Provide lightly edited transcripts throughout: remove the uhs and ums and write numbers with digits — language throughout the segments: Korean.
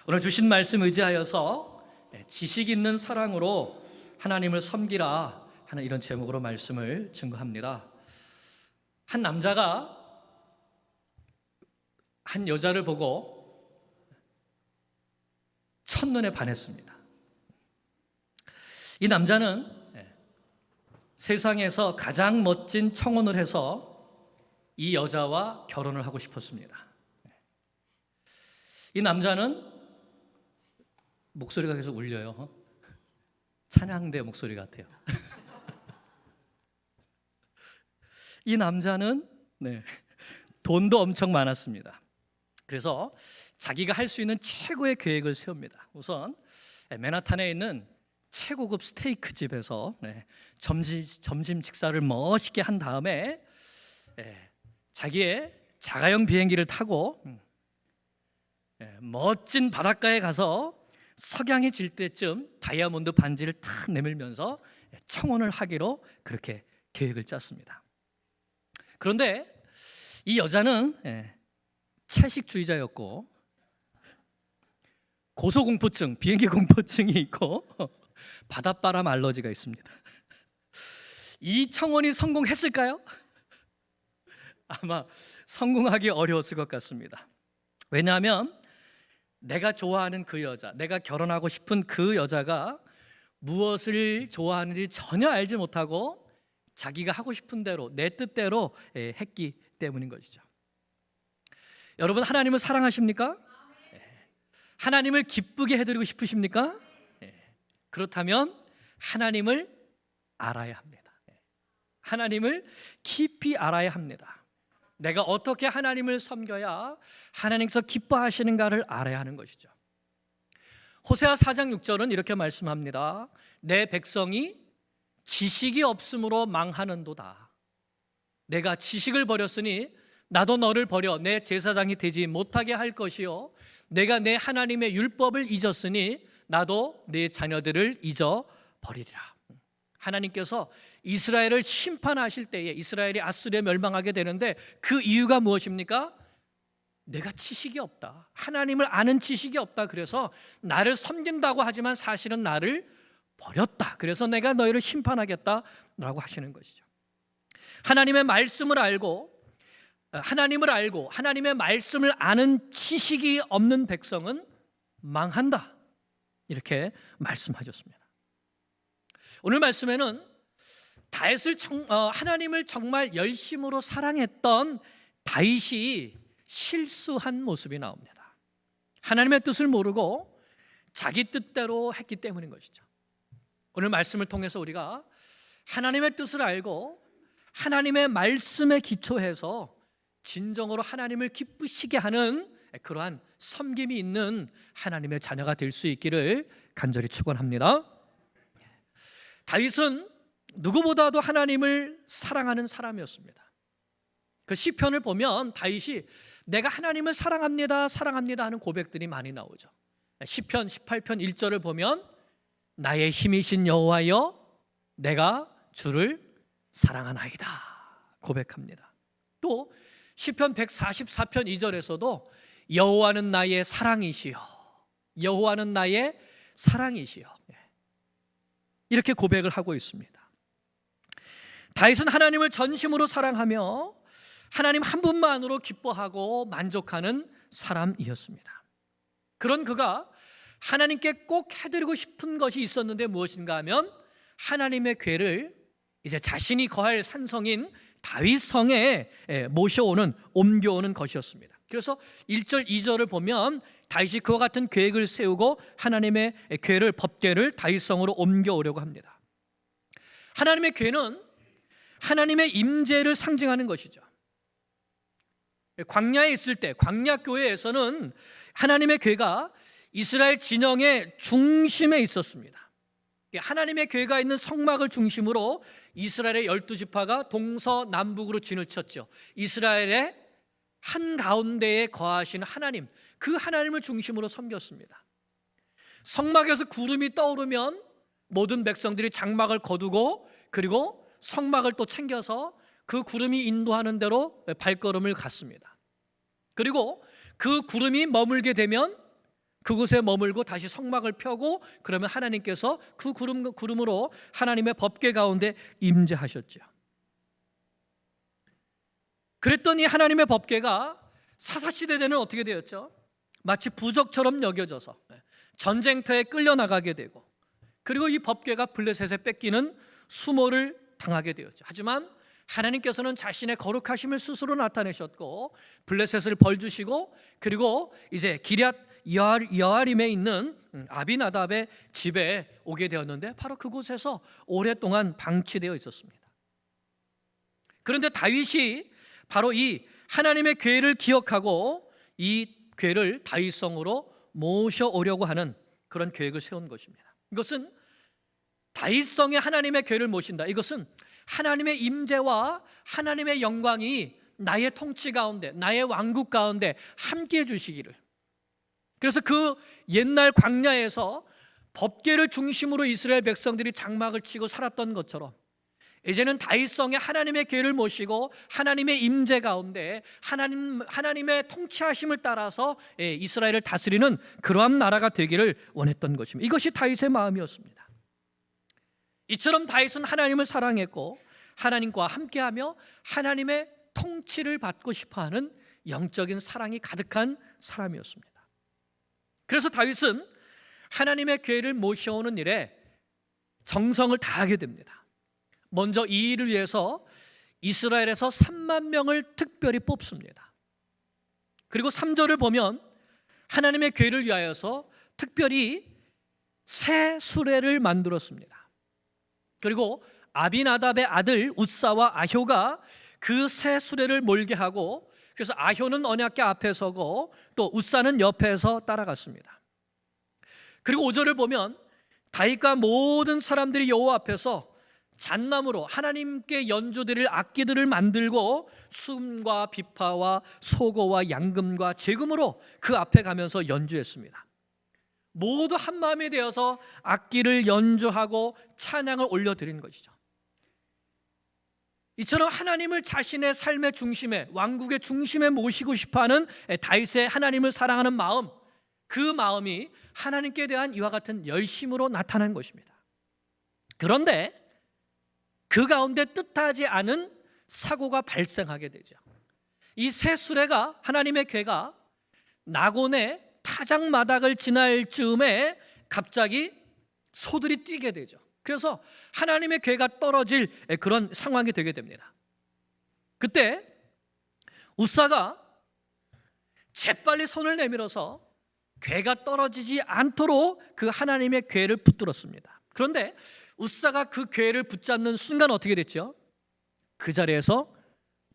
오늘 주신 말씀 의지하여서 지식 있는 사랑으로 하나님을 섬기라 하는 이런 제목으로 말씀을 증거합니다. 한 남자가 한 여자를 보고 첫눈에 반했습니다. 이 남자는 세상에서 가장 멋진 청혼을 해서 이 여자와 결혼을 하고 싶었습니다. 이 남자는 목소리가 계속 울려요. 찬양대 목소리 같아요. 이 남자는 돈도 엄청 많았습니다. 그래서 자기가 할 수 있는 최고의 계획을 세웁니다. 우선 맨하탄에 있는 최고급 스테이크 집에서 점심 식사를 멋있게 한 다음에 자기의 자가용 비행기를 타고 멋진 바닷가에 가서 석양이 질 때쯤 다이아몬드 반지를 탁 내밀면서 청혼을 하기로 그렇게 계획을 짰습니다. 그런데 이 여자는 채식주의자였고 고소공포증, 비행기 공포증이 있고 바닷바람 알러지가 있습니다. 이 청혼이 성공했을까요? 아마 성공하기 어려웠을 것 같습니다. 왜냐하면 내가 좋아하는 그 여자, 내가 결혼하고 싶은 그 여자가 무엇을 좋아하는지 전혀 알지 못하고 자기가 하고 싶은 대로, 내 뜻대로 했기 때문인 것이죠. 여러분, 하나님을 사랑하십니까? 하나님을 기쁘게 해드리고 싶으십니까? 그렇다면 하나님을 알아야 합니다. 하나님을 깊이 알아야 합니다. 내가 어떻게 하나님을 섬겨야 하나님께서 기뻐하시는가를 알아야 하는 것이죠. 호세아 4장 6절은 이렇게 말씀합니다. 내 백성이 지식이 없으므로 망하는도다. 내가 지식을 버렸으니 나도 너를 버려 내 제사장이 되지 못하게 할 것이요, 내가 내 하나님의 율법을 잊었으니 나도 내 자녀들을 잊어버리리라. 하나님께서 이스라엘을 심판하실 때에 이스라엘이 아수르에 멸망하게 되는데 그 이유가 무엇입니까? 내가 지식이 없다. 하나님을 아는 지식이 없다. 그래서 나를 섬긴다고 하지만 사실은 나를 버렸다. 그래서 내가 너희를 심판하겠다라고 하시는 것이죠. 하나님의 말씀을 알고 하나님의 말씀을 아는 지식이 없는 백성은 망한다. 이렇게 말씀하셨습니다. 오늘 말씀에는 하나님을 정말 열심으로 사랑했던 다윗이 실수한 모습이 나옵니다. 하나님의 뜻을 모르고 자기 뜻대로 했기 때문인 것이죠. 오늘 말씀을 통해서 우리가 하나님의 뜻을 알고 하나님의 말씀에 기초해서 진정으로 하나님을 기쁘시게 하는 그러한 섬김이 있는 하나님의 자녀가 될 수 있기를 간절히 축원합니다. 다윗은 누구보다도 하나님을 사랑하는 사람이었습니다. 그 시편을 보면 다윗이 내가 하나님을 사랑합니다 하는 고백들이 많이 나오죠. 시편 18편 1절을 보면 나의 힘이신 여호와여 내가 주를 사랑하나이다 고백합니다. 또 시편 144편 2절에서도 여호와는 나의 사랑이시여, 여호와는 나의 사랑이시여, 이렇게 고백을 하고 있습니다. 다윗은 하나님을 전심으로 사랑하며 하나님 한 분만으로 기뻐하고 만족하는 사람이었습니다. 그런 그가 하나님께 꼭 해드리고 싶은 것이 있었는데 무엇인가 하면 하나님의 궤를 이제 자신이 거할 산성인 다윗성에 옮겨오는 것이었습니다. 그래서 1절 2절을 보면 다윗이 그와 같은 계획을 세우고 하나님의 궤를, 법궤를 다윗성으로 옮겨오려고 합니다. 하나님의 궤는 하나님의 임재를 상징하는 것이죠. 광야에 있을 때, 광야교회에서는 하나님의 궤가 이스라엘 진영의 중심에 있었습니다. 하나님의 궤가 있는 성막을 중심으로 이스라엘의 12지파가 동서남북으로 진을 쳤죠. 이스라엘의 한가운데에 거하시는 하나님, 그 하나님을 중심으로 섬겼습니다. 성막에서 구름이 떠오르면 모든 백성들이 장막을 거두고 그리고 성막을 또 챙겨서 그 구름이 인도하는 대로 발걸음을 갔습니다. 그리고 그 구름이 머물게 되면 그곳에 머물고 다시 성막을 펴고 그러면 하나님께서 그 구름으로 하나님의 법궤 가운데 임재하셨죠. 그랬더니 하나님의 법궤가 사사시대 때는 어떻게 되었죠? 마치 부적처럼 여겨져서 전쟁터에 끌려나가게 되고, 그리고 이 법궤가 블레셋에 뺏기는 수모를 당하게 되었죠. 하지만 하나님께서는 자신의 거룩하심을 스스로 나타내셨고 블레셋을 벌주시고, 그리고 이제 기럇 여아림에 있는 아비나답의 집에 오게 되었는데 바로 그곳에서 오랫동안 방치되어 있었습니다. 그런데 다윗이 바로 이 하나님의 궤를 기억하고 이 궤를 다윗성으로 모셔오려고 하는 그런 계획을 세운 것입니다. 이것은 다윗성에 하나님의 궤를 모신다. 이것은 하나님의 임재와 하나님의 영광이 나의 통치 가운데, 나의 왕국 가운데 함께해 주시기를. 그래서 그 옛날 광야에서 법궤를 중심으로 이스라엘 백성들이 장막을 치고 살았던 것처럼 이제는 다윗성에 하나님의 궤를 모시고 하나님의 임재 가운데 하나님의 통치하심을 따라서 이스라엘을 다스리는 그러한 나라가 되기를 원했던 것입니다. 이것이 다윗의 마음이었습니다. 이처럼 다윗은 하나님을 사랑했고 하나님과 함께하며 하나님의 통치를 받고 싶어하는 영적인 사랑이 가득한 사람이었습니다. 그래서 다윗은 하나님의 궤를 모셔오는 일에 정성을 다하게 됩니다. 먼저 이 일을 위해서 이스라엘에서 3만 명을 특별히 뽑습니다. 그리고 3절을 보면 하나님의 궤를 위하여서 특별히 새 수레를 만들었습니다. 그리고 아비나답의 아들 웃사와 아효가 그 새 수레를 몰게 하고, 그래서 아효는 언약궤 앞에 서고 또 웃사는 옆에서 따라갔습니다. 그리고 5절을 보면 다윗과 모든 사람들이 여호와 앞에서 잣나무로 하나님께 연주드릴 악기들을 만들고 숨과 비파와 소고와 양금과 제금으로 그 앞에 가면서 연주했습니다. 모두 한 마음이 되어서 악기를 연주하고 찬양을 올려드린 것이죠. 이처럼 하나님을 자신의 삶의 중심에, 왕국의 중심에 모시고 싶어하는 다윗의 하나님을 사랑하는 마음, 그 마음이 하나님께 대한 이와 같은 열심으로 나타난 것입니다. 그런데 그 가운데 뜻하지 않은 사고가 발생하게 되죠. 이 새 수레가, 하나님의 궤가 나곤의 타작마당을 지날 즈음에 갑자기 소들이 뛰게 되죠. 그래서 하나님의 궤가 떨어질 그런 상황이 되게 됩니다. 그때 웃사가 재빨리 손을 내밀어서 궤가 떨어지지 않도록 그 하나님의 궤를 붙들었습니다. 그런데 웃사가 그 궤를 붙잡는 순간 어떻게 됐죠? 그 자리에서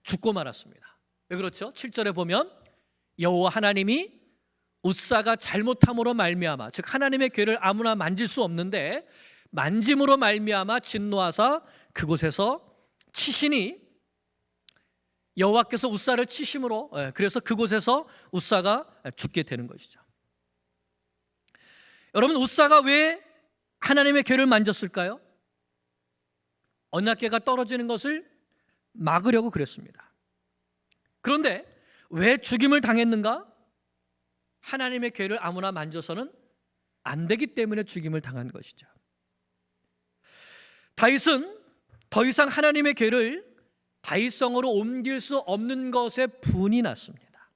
죽고 말았습니다. 왜 그렇죠? 7절에 보면 여호와 하나님이 웃사가 잘못함으로 말미암아, 즉 하나님의 궤를 아무나 만질 수 없는데 만짐으로 말미암아 진노하사 그곳에서 치시니, 여호와께서 웃사를 치심으로, 그래서 그곳에서 웃사가 죽게 되는 것이죠. 여러분, 웃사가 왜 하나님의 궤를 만졌을까요? 언약궤가 떨어지는 것을 막으려고 그랬습니다. 그런데 왜 죽임을 당했는가? 하나님의 궤를 아무나 만져서는 안 되기 때문에 죽임을 당한 것이죠. 다윗은 더 이상 하나님의 궤를 다윗성으로 옮길 수 없는 것에 분이 났습니다.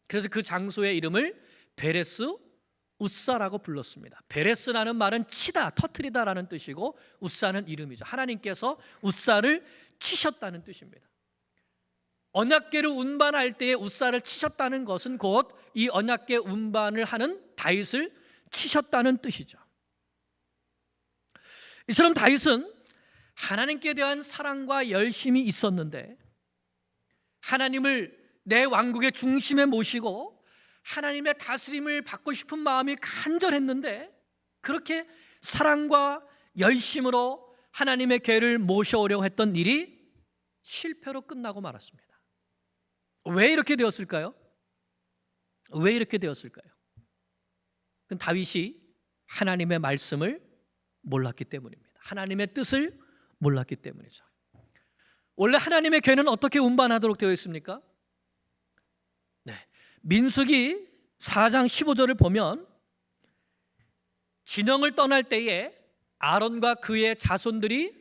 그래서 그 장소의 이름을 베레스 웃사라고 불렀습니다. 베레스라는 말은 치다, 터트리다라는 뜻이고 웃사는 이름이죠. 하나님께서 웃사를 치셨다는 뜻입니다. 언약궤를 운반할 때에 웃사를 치셨다는 것은 곧 이 언약궤 운반을 하는 다윗을 치셨다는 뜻이죠. 이처럼 다윗은 하나님께 대한 사랑과 열심이 있었는데 하나님을 내 왕국의 중심에 모시고 하나님의 다스림을 받고 싶은 마음이 간절했는데 그렇게 사랑과 열심으로 하나님의 궤를 모셔오려고 했던 일이 실패로 끝나고 말았습니다. 왜 이렇게 되었을까요? 왜 이렇게 되었을까요? 그건 다윗이 하나님의 말씀을 몰랐기 때문입니다. 하나님의 뜻을 몰랐기 때문이죠. 원래 하나님의 궤는 어떻게 운반하도록 되어 있습니까? 민수기 4장 15절을 보면 진영을 떠날 때에 아론과 그의 자손들이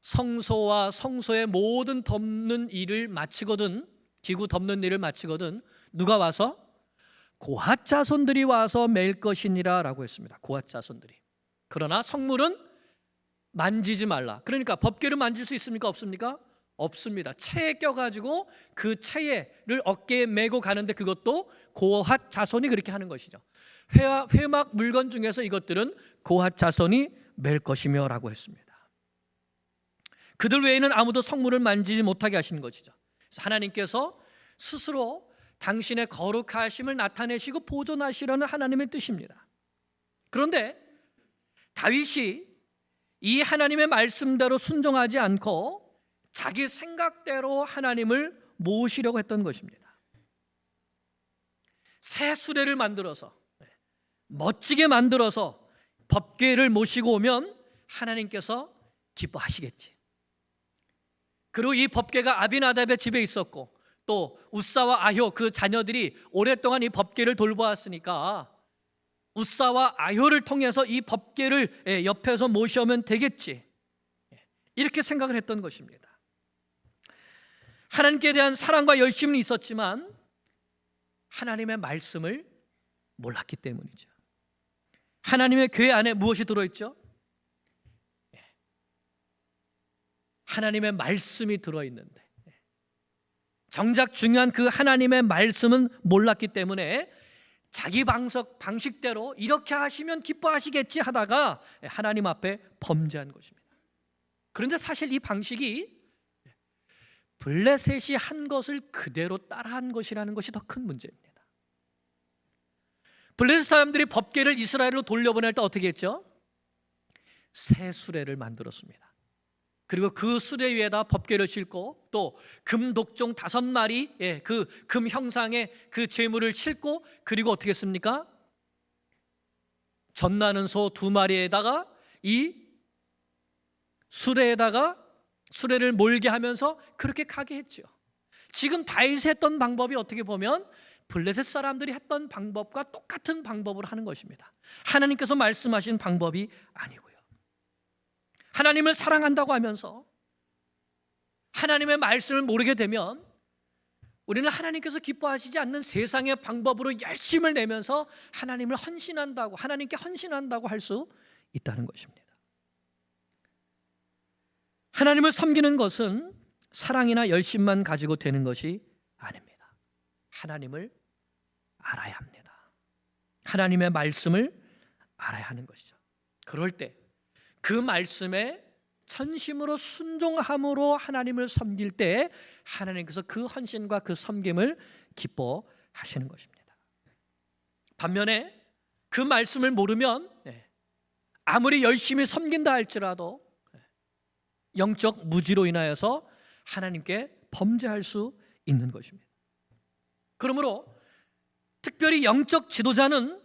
성소와 성소의 모든 덮는 일을 마치거든, 지구 덮는 일을 마치거든 누가 와서? 고핫 자손들이 와서 맬 것이니라 라고 했습니다. 고핫 자손들이. 그러나 성물은 만지지 말라. 그러니까 법궤를 만질 수 있습니까? 없습니까? 없습니다. 채에 껴가지고 그 채를 어깨에 메고 가는데 그것도 고핫 자손이 그렇게 하는 것이죠. 회막 물건 중에서 이것들은 고핫 자손이 맬 것이며 라고 했습니다. 그들 외에는 아무도 성물을 만지지 못하게 하시는 것이죠. 그래서 하나님께서 스스로 당신의 거룩하심을 나타내시고 보존하시려는 하나님의 뜻입니다. 그런데 다윗이 이 하나님의 말씀대로 순종하지 않고 자기 생각대로 하나님을 모시려고 했던 것입니다. 새 수레를 만들어서 멋지게 만들어서 법궤를 모시고 오면 하나님께서 기뻐하시겠지. 그리고 이 법궤가 아비나답의 집에 있었고 또 우사와 아효 그 자녀들이 오랫동안 이 법궤를 돌보았으니까 우사와 아효를 통해서 이 법궤를 옆에서 모셔오면 되겠지, 이렇게 생각을 했던 것입니다. 하나님께 대한 사랑과 열심은 있었지만 하나님의 말씀을 몰랐기 때문이죠. 하나님의 궤 안에 무엇이 들어있죠? 하나님의 말씀이 들어있는데 정작 중요한 그 하나님의 말씀은 몰랐기 때문에 자기 방식대로 이렇게 하시면 기뻐하시겠지 하다가 하나님 앞에 범죄한 것입니다. 그런데 사실 이 방식이 블레셋이 한 것을 그대로 따라한 것이라는 것이 더 큰 문제입니다. 블레셋 사람들이 법궤를 이스라엘로 돌려보낼 때 어떻게 했죠? 새 수레를 만들었습니다. 그리고 그 수레 위에다 법궤를 싣고 또 금 독종 5마리, 그 금 형상의 그 제물을 싣고, 그리고 어떻게 했습니까? 젖나는 소 2마리에다가 이 수레에다가 수레를 몰게 하면서 그렇게 가게 했죠. 지금 다윗이 했던 방법이 어떻게 보면 블레셋 사람들이 했던 방법과 똑같은 방법으로 하는 것입니다. 하나님께서 말씀하신 방법이 아니고요. 하나님을 사랑한다고 하면서 하나님의 말씀을 모르게 되면 우리는 하나님께서 기뻐하시지 않는 세상의 방법으로 열심을 내면서 하나님을 헌신한다고, 하나님께 헌신한다고 할 수 있다는 것입니다. 하나님을 섬기는 것은 사랑이나 열심만 가지고 되는 것이 아닙니다. 하나님을 알아야 합니다. 하나님의 말씀을 알아야 하는 것이죠. 그럴 때 그 말씀에 전심으로 순종함으로 하나님을 섬길 때 하나님께서 그 헌신과 그 섬김을 기뻐하시는 것입니다. 반면에 그 말씀을 모르면 아무리 열심히 섬긴다 할지라도 영적 무지로 인하여서 하나님께 범죄할 수 있는 것입니다. 그러므로 특별히 영적 지도자는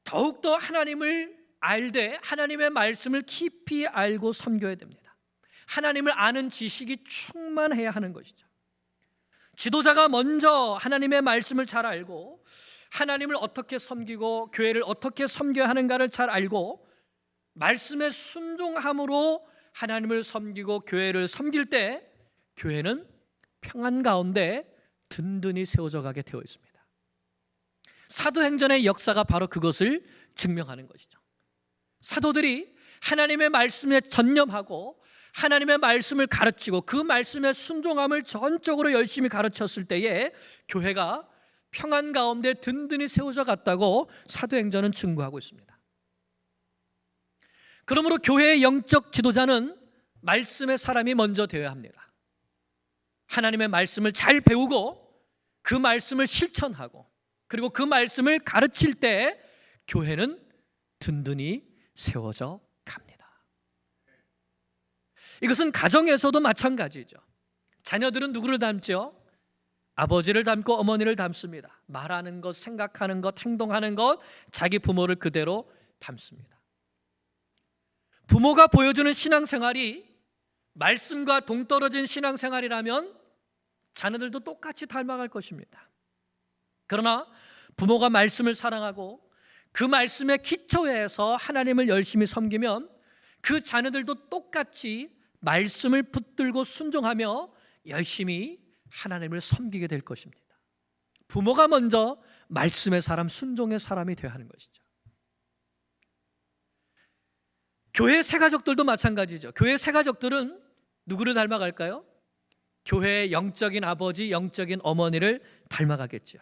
더욱더 하나님을 알되 하나님의 말씀을 깊이 알고 섬겨야 됩니다. 하나님을 아는 지식이 충만해야 하는 것이죠. 지도자가 먼저 하나님의 말씀을 잘 알고 하나님을 어떻게 섬기고 교회를 어떻게 섬겨야 하는가를 잘 알고 말씀에 순종함으로 하나님을 섬기고 교회를 섬길 때 교회는 평안 가운데 든든히 세워져 가게 되어 있습니다. 사도행전의 역사가 바로 그것을 증명하는 것이죠. 사도들이 하나님의 말씀에 전념하고 하나님의 말씀을 가르치고 그 말씀의 순종함을 전적으로 열심히 가르쳤을 때에 교회가 평안 가운데 든든히 세워져 갔다고 사도행전은 증거하고 있습니다. 그러므로 교회의 영적 지도자는 말씀의 사람이 먼저 되어야 합니다. 하나님의 말씀을 잘 배우고 그 말씀을 실천하고 그리고 그 말씀을 가르칠 때 교회는 든든히 세워져 갑니다. 이것은 가정에서도 마찬가지죠. 자녀들은 누구를 닮죠? 아버지를 닮고 어머니를 닮습니다. 말하는 것, 생각하는 것, 행동하는 것, 자기 부모를 그대로 닮습니다. 부모가 보여주는 신앙생활이 말씀과 동떨어진 신앙생활이라면 자녀들도 똑같이 닮아갈 것입니다. 그러나 부모가 말씀을 사랑하고 그 말씀의 기초에서 하나님을 열심히 섬기면 그 자녀들도 똑같이 말씀을 붙들고 순종하며 열심히 하나님을 섬기게 될 것입니다. 부모가 먼저 말씀의 사람, 순종의 사람이 되어야 하는 것이죠. 교회 새가족들도 마찬가지죠. 교회 새가족들은 누구를 닮아갈까요? 교회의 영적인 아버지, 영적인 어머니를 닮아가겠죠.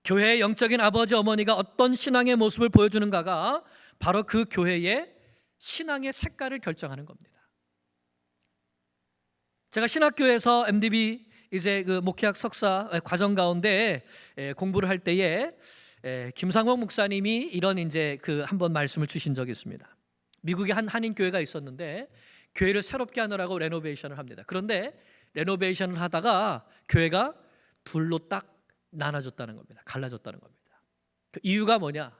교회의 영적인 아버지, 어머니가 어떤 신앙의 모습을 보여주는가가 바로 그 교회의 신앙의 색깔을 결정하는 겁니다. 제가 신학교에서 MDB 이제 그 목회학 석사 과정 가운데 공부를 할 때에 김상옥 목사님이 이런 이제 그 한번 말씀을 주신 적이 있습니다. 미국에 한 한인 교회가 있었는데 교회를 새롭게 하느라고 레노베이션을 합니다. 그런데 레노베이션을 하다가 교회가 둘로 딱 나눠졌다는 겁니다. 갈라졌다는 겁니다. 그 이유가 뭐냐?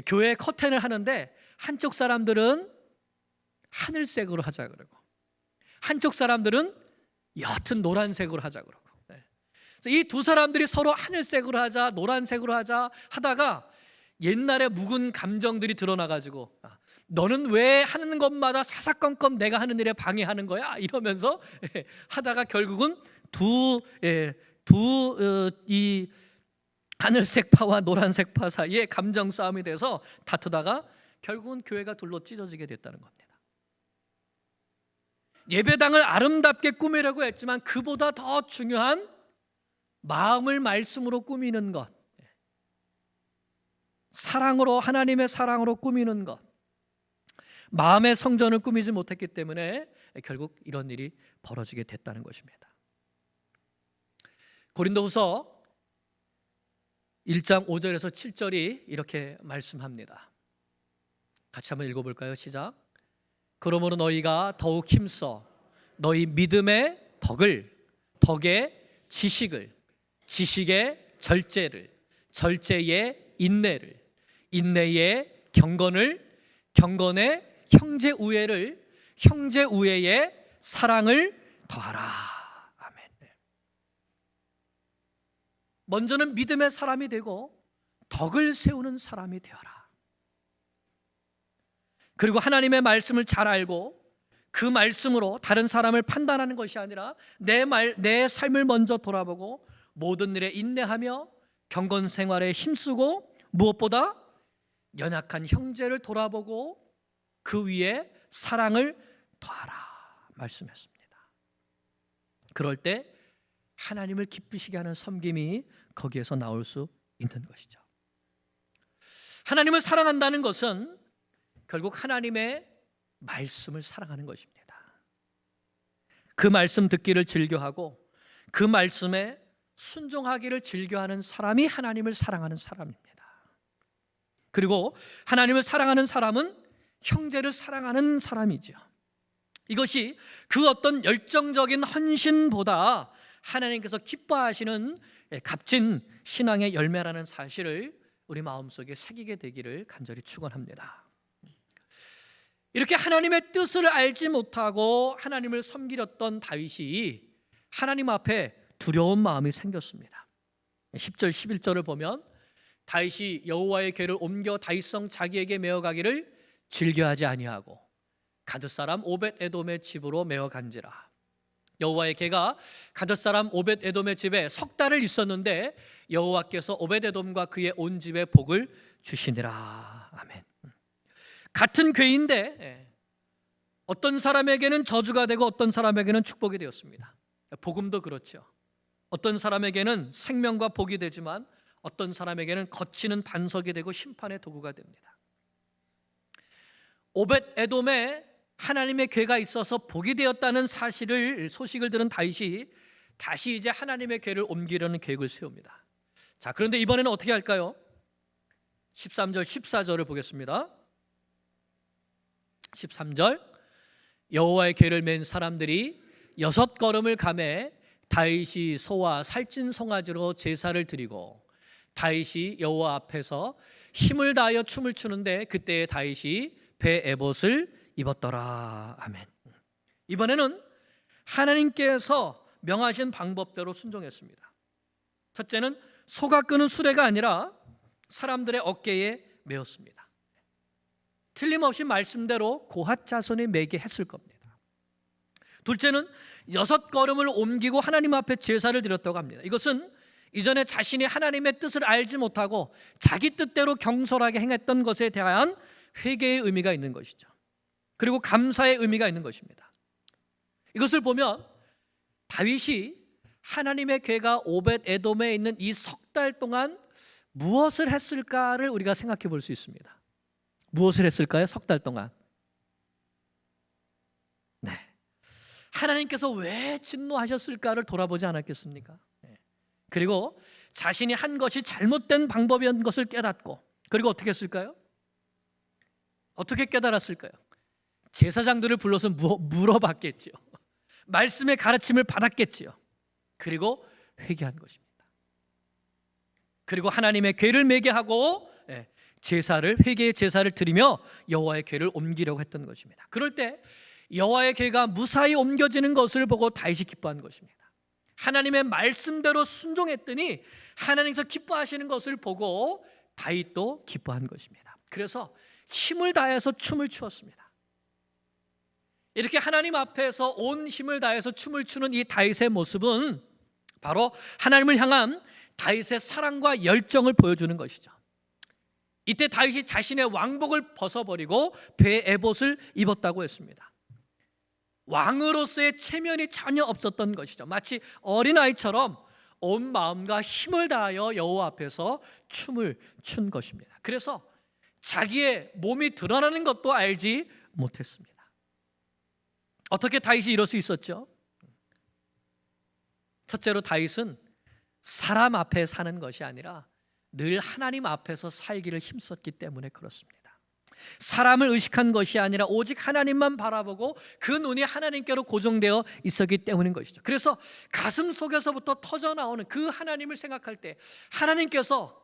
교회 커튼을 하는데 한쪽 사람들은 하늘색으로 하자 그러고 한쪽 사람들은 옅은 노란색으로 하자 그러고, 이 두 사람들이 서로 하늘색으로 하자 노란색으로 하자 하다가 옛날에 묵은 감정들이 드러나가지고 너는 왜 하는 것마다 사사건건 내가 하는 일에 방해하는 거야? 이러면서 하다가 결국은 이 하늘색 파와 노란색 파 사이에 감정 싸움이 돼서 다투다가 결국은 교회가 둘로 찢어지게 됐다는 겁니다. 예배당을 아름답게 꾸미려고 했지만 그보다 더 중요한 마음을 말씀으로 꾸미는 것, 사랑으로, 하나님의 사랑으로 꾸미는 것, 마음의 성전을 꾸미지 못했기 때문에 결국 이런 일이 벌어지게 됐다는 것입니다. 고린도후서 1장 5절에서 7절이 이렇게 말씀합니다. 같이 한번 읽어볼까요? 시작. 그러므로 너희가 더욱 힘써 너희 믿음의 덕을, 덕의 지식을, 지식의 절제를, 절제의 인내를, 인내의 경건을, 경건의 형제 우애를, 형제 우애의 사랑을 더하라. 아멘. 먼저는 믿음의 사람이 되고 덕을 세우는 사람이 되어라. 그리고 하나님의 말씀을 잘 알고 그 말씀으로 다른 사람을 판단하는 것이 아니라 내 삶을 먼저 돌아보고 모든 일에 인내하며 경건 생활에 힘쓰고 무엇보다 연약한 형제를 돌아보고 그 위에 사랑을 더하라 말씀했습니다. 그럴 때 하나님을 기쁘시게 하는 섬김이 거기에서 나올 수 있는 것이죠. 하나님을 사랑한다는 것은 결국 하나님의 말씀을 사랑하는 것입니다. 그 말씀 듣기를 즐겨하고 그 말씀에 순종하기를 즐겨하는 사람이 하나님을 사랑하는 사람입니다. 그리고 하나님을 사랑하는 사람은 형제를 사랑하는 사람이죠. 이것이 그 어떤 열정적인 헌신보다 하나님께서 기뻐하시는 값진 신앙의 열매라는 사실을 우리 마음속에 새기게 되기를 간절히 축원합니다. 이렇게 하나님의 뜻을 알지 못하고 하나님을 섬기렸던 다윗이 하나님 앞에 두려운 마음이 생겼습니다. 10절 11절을 보면 다윗이 여호와의 궤를 옮겨 다윗성 자기에게 메어가기를 즐겨하지 아니하고 가드 사람 오벳 에돔의 집으로 메어간지라. 여호와의 궤가 가드 사람 오벳 에돔의 집에 석 달을 있었는데 여호와께서 오벳 에돔과 그의 온 집에 복을 주시니라. 아멘. 같은 궤인데 어떤 사람에게는 저주가 되고 어떤 사람에게는 축복이 되었습니다. 복음도 그렇죠. 어떤 사람에게는 생명과 복이 되지만 어떤 사람에게는 거치는 반석이 되고 심판의 도구가 됩니다. 오벳 에돔에 하나님의 궤가 있어서 복이 되었다는 소식을 들은 다윗이 다시 이제 하나님의 궤를 옮기려는 계획을 세웁니다. 자, 그런데 이번에는 어떻게 할까요? 13절 14절을 보겠습니다. 13절 여호와의 궤를 맨 사람들이 6걸음을 가매 다윗이 소와 살찐 송아지로 제사를 드리고 다윗이 여호와 앞에서 힘을 다하여 춤을 추는데 그때에 다윗이 배 에봇을 입었더라. 아멘. 이번에는 하나님께서 명하신 방법대로 순종했습니다. 첫째는 소가 끄는 수레가 아니라 사람들의 어깨에 메었습니다. 틀림없이 말씀대로 고핫 자손이 매게 했을 겁니다. 둘째는 6걸음을 옮기고 하나님 앞에 제사를 드렸다고 합니다. 이것은 이전에 자신이 하나님의 뜻을 알지 못하고 자기 뜻대로 경솔하게 행했던 것에 대한 회개의 의미가 있는 것이죠. 그리고 감사의 의미가 있는 것입니다. 이것을 보면 다윗이 하나님의 궤가 오벳 에돔에 있는 이 석 달 동안 무엇을 했을까를 우리가 생각해 볼 수 있습니다. 무엇을 했을까요? 석 달 동안. 네. 하나님께서 왜 진노하셨을까를 돌아보지 않았겠습니까? 네. 그리고 자신이 한 것이 잘못된 방법이었던 것을 깨닫고, 그리고 어떻게 했을까요? 어떻게 깨달았을까요? 제사장들을 불러서 물어봤겠지요. 말씀의 가르침을 받았겠지요. 그리고 회개한 것입니다. 그리고 하나님의 궤를 매게 하고 회개의 제사를 드리며 여호와의 궤를 옮기려고 했던 것입니다. 그럴 때 여호와의 궤가 무사히 옮겨지는 것을 보고 다윗이 기뻐한 것입니다. 하나님의 말씀대로 순종했더니 하나님께서 기뻐하시는 것을 보고 다윗도 기뻐한 것입니다. 그래서 힘을 다해서 춤을 추었습니다. 이렇게 하나님 앞에서 온 힘을 다해서 춤을 추는 이 다윗의 모습은 바로 하나님을 향한 다윗의 사랑과 열정을 보여주는 것이죠. 이때 다윗이 자신의 왕복을 벗어버리고 배에 에봇을 입었다고 했습니다. 왕으로서의 체면이 전혀 없었던 것이죠. 마치 어린아이처럼 온 마음과 힘을 다하여 여호와 앞에서 춤을 춘 것입니다. 그래서 자기의 몸이 드러나는 것도 알지 못했습니다. 어떻게 다윗이 이럴 수 있었죠? 첫째로 다윗은 사람 앞에 사는 것이 아니라 늘 하나님 앞에서 살기를 힘썼기 때문에 그렇습니다. 사람을 의식한 것이 아니라 오직 하나님만 바라보고 그 눈이 하나님께로 고정되어 있었기 때문인 것이죠. 그래서 가슴 속에서부터 터져나오는 그 하나님을 생각할 때 하나님께서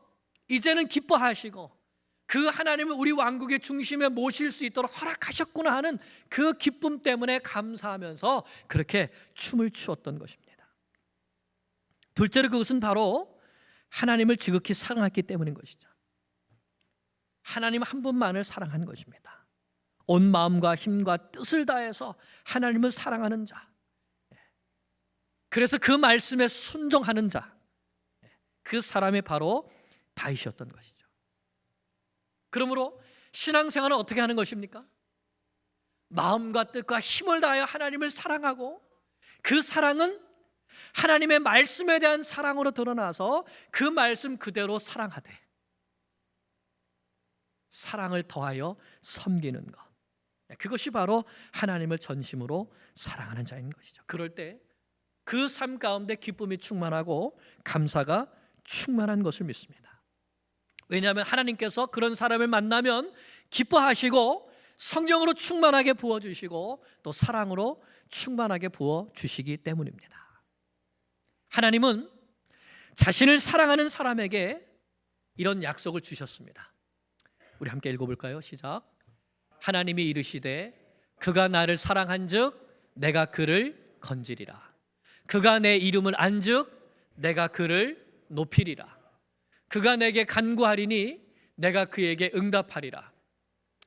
이제는 기뻐하시고 그 하나님을 우리 왕국의 중심에 모실 수 있도록 허락하셨구나 하는 그 기쁨 때문에 감사하면서 그렇게 춤을 추었던 것입니다. 둘째로 그것은 바로 하나님을 지극히 사랑했기 때문인 것이죠. 하나님 한 분만을 사랑한 것입니다. 온 마음과 힘과 뜻을 다해서 하나님을 사랑하는 자, 그래서 그 말씀에 순종하는 자, 그 사람이 바로 다윗이었던 것이죠. 그러므로 신앙생활은 어떻게 하는 것입니까? 마음과 뜻과 힘을 다하여 하나님을 사랑하고 그 사랑은 하나님의 말씀에 대한 사랑으로 드러나서 그 말씀 그대로 사랑하되 사랑을 더하여 섬기는 것, 그것이 바로 하나님을 전심으로 사랑하는 자인 것이죠. 그럴 때 그 삶 가운데 기쁨이 충만하고 감사가 충만한 것을 믿습니다. 왜냐하면 하나님께서 그런 사람을 만나면 기뻐하시고 성령으로 충만하게 부어주시고 또 사랑으로 충만하게 부어주시기 때문입니다. 하나님은 자신을 사랑하는 사람에게 이런 약속을 주셨습니다. 우리 함께 읽어볼까요? 시작. 하나님이 이르시되 그가 나를 사랑한즉 내가 그를 건지리라. 그가 내 이름을 안즉 내가 그를 높이리라. 그가 내게 간구하리니 내가 그에게 응답하리라.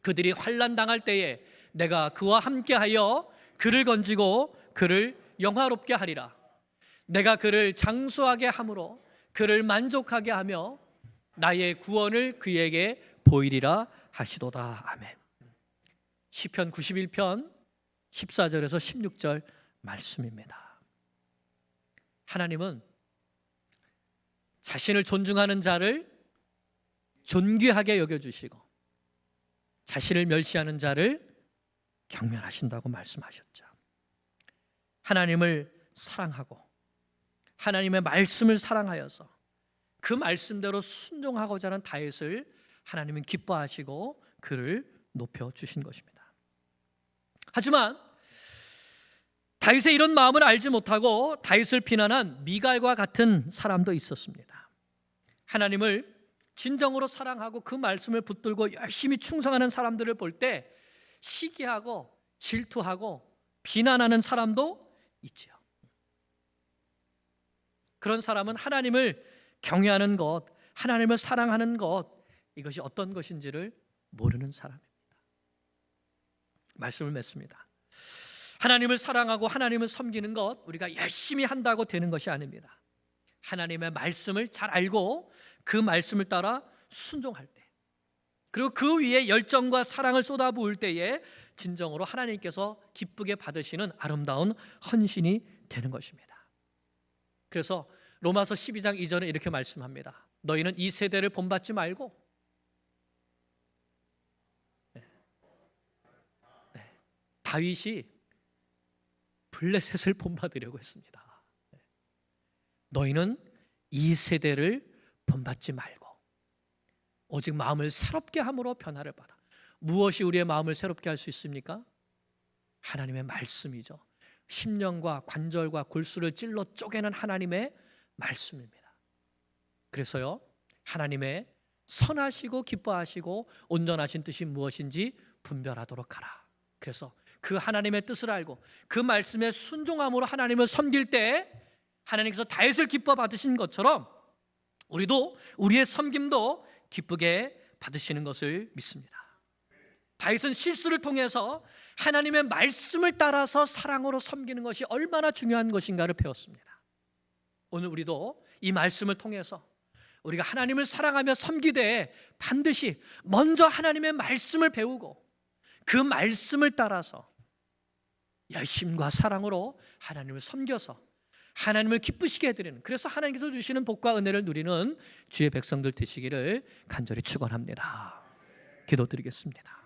그들이 환난 당할 때에 내가 그와 함께하여 그를 건지고 그를 영화롭게 하리라. 내가 그를 장수하게 함으로 그를 만족하게 하며 나의 구원을 그에게 보이리라 하시도다. 아멘. 시편 91편 14절에서 16절 말씀입니다. 하나님은 자신을 존중하는 자를 존귀하게 여겨주시고 자신을 멸시하는 자를 경멸하신다고 말씀하셨죠. 하나님을 사랑하고 하나님의 말씀을 사랑하여서 그 말씀대로 순종하고자 하는 다윗을 하나님은 기뻐하시고 그를 높여주신 것입니다. 하지만 다윗의 이런 마음을 알지 못하고 다윗을 비난한 미갈과 같은 사람도 있었습니다. 하나님을 진정으로 사랑하고 그 말씀을 붙들고 열심히 충성하는 사람들을 볼 때 시기하고 질투하고 비난하는 사람도 있지요. 그런 사람은 하나님을 경외하는 것, 하나님을 사랑하는 것, 이것이 어떤 것인지를 모르는 사람입니다. 말씀을 맺습니다. 하나님을 사랑하고 하나님을 섬기는 것, 우리가 열심히 한다고 되는 것이 아닙니다. 하나님의 말씀을 잘 알고 그 말씀을 따라 순종할 때, 그리고 그 위에 열정과 사랑을 쏟아부을 때에 진정으로 하나님께서 기쁘게 받으시는 아름다운 헌신이 되는 것입니다. 그래서 로마서 12장 2절에 이렇게 말씀합니다. 너희는 이 세대를 본받지 말고 다윗이 블레셋을 본받으려고 했습니다. 너희는 이 세대를 본받지 말고 오직 마음을 새롭게 함으로 변화를 받아. 무엇이 우리의 마음을 새롭게 할 수 있습니까? 하나님의 말씀이죠. 심령과 관절과 골수를 찔러 쪼개는 하나님의 말씀입니다. 그래서요, 하나님의 선하시고 기뻐하시고 온전하신 뜻이 무엇인지 분별하도록 하라. 그래서 그 하나님의 뜻을 알고 그 말씀에 순종함으로 하나님을 섬길 때 하나님께서 다윗을 기뻐 받으신 것처럼 우리도 우리의 섬김도 기쁘게 받으시는 것을 믿습니다. 다윗은 실수를 통해서 하나님의 말씀을 따라서 사랑으로 섬기는 것이 얼마나 중요한 것인가를 배웠습니다. 오늘 우리도 이 말씀을 통해서 우리가 하나님을 사랑하며 섬기되 반드시 먼저 하나님의 말씀을 배우고 그 말씀을 따라서 열심과 사랑으로 하나님을 섬겨서 하나님을 기쁘시게 해드리는, 그래서 하나님께서 주시는 복과 은혜를 누리는 주의 백성들 되시기를 간절히 축원합니다. 기도드리겠습니다.